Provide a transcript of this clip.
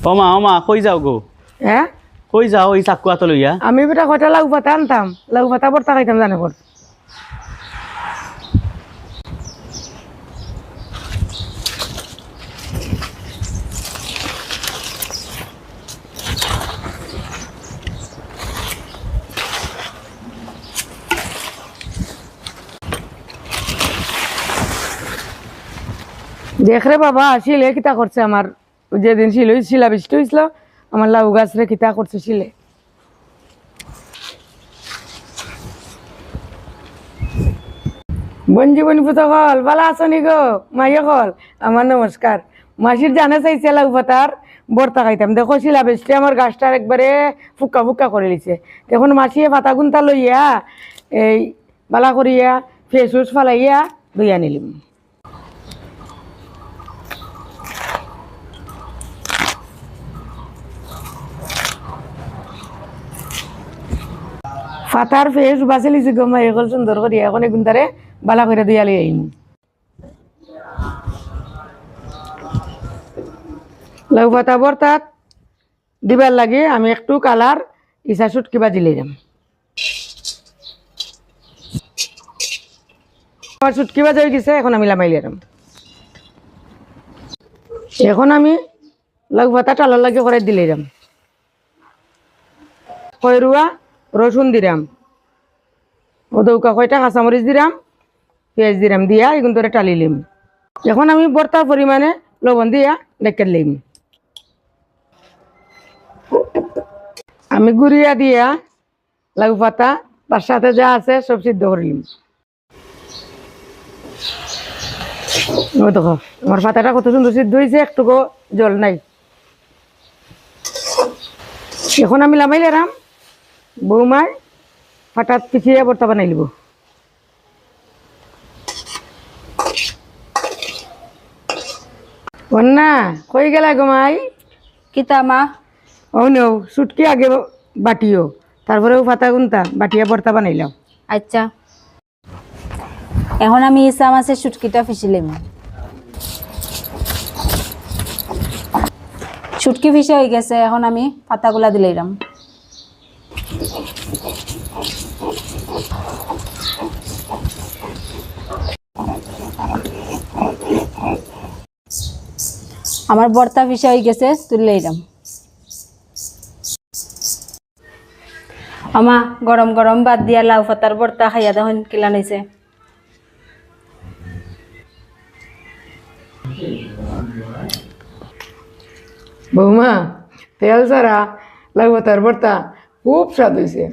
ও মা কই যাও গো? হ্যাঁ কই যাও এই চাকু আতো লইয়া? আমি বেটা কয়টা লাউ পাতা আনতাম, লাউ পাতা ভর্তা খাইতাম জানে পর। দেখ রে বাবা, শিলে কিতা করছে আমার, যেদিন শিলা বৃষ্টি হয়েছিল আমার লাউ গাছ রে কিতা করছে শিলে। বঞ্জীবনী পুত কল ভালো আছো নি গো? মাইয়া কল আমার নমস্কার। মাসির জানে চাইছে লাউ পাতার বর্তা খাইতাম। দেখো শিলা বৃষ্টি আমার গাছটার একবারে ফুক্কা ফুক্কা করে লিছে। দেখুন মাসিয়ে পাতা গুন্তা লইয়া এই বালা করিয়া ফেস উস ফালাইয়া ধুইয়া নিলিম। ফাতার ফেস বাঁচে লিছি গমা এগল সুন্দর করিয়া এখন এগুন তারে বালা করে দিয়া লই আইম। লাউ পাতা বর্তাত দিবার লাগে আমি একটু কালার ইসা সুটকি বাজি লইলাম। আমার সুটকি বাজা হয়ে গেছে, এখন আমি লামাই লিলাম। এখন আমি লাউ পাতা টালার লাগে করে দিলাম। কয়রুয়া রসুন দিলাম, ওদৌকা কয়টা কাঁচামরিচ দিলাম, পেঁয়াজ দিলাম, দিয়া এগুন ধরে টালিলিম। এখন আমি বর্তার পরিমাণে লবণ দিয়া ডেকে লিম। আমি গুড়িয়া দিয়া লাউ পাতা তার সাথে যা আছে সব সিদ্ধ করিলিম। ও দেখো আমার পাতাটা কত সুন্দর সিদ্ধ হয়েছে, একটুকু জল নাই। এখন আমি লামাই লেরাম, বৌমায় হঠাৎ পিছিয়ে বর্তা বানাই লিব। না কই গেলা গোমাই? কিতা মা? ও নেও সুটকি আগে বাটিও, তারপরে ও পাতা গুনতা বাটিয়া বর্তা বানাইলাম। আচ্ছা, এখন আমি ইসা মাছের শুটকিটা ফিসিলাম। শুটকি ফিসে হয়ে গেছে, এখন আমি পাতাগুলা দিলাম। আমার বর্তা ফিসা হয়ে গেছে, তুললাম। আমা গরম গরম ভাত দিয়া লাউ পাতার বর্তা খাইয়া দেখুন কিলা নিছে। বৌমা তেল ছাড়া লাউ পাতার বর্তা খুব স্বাদ হয়েছে।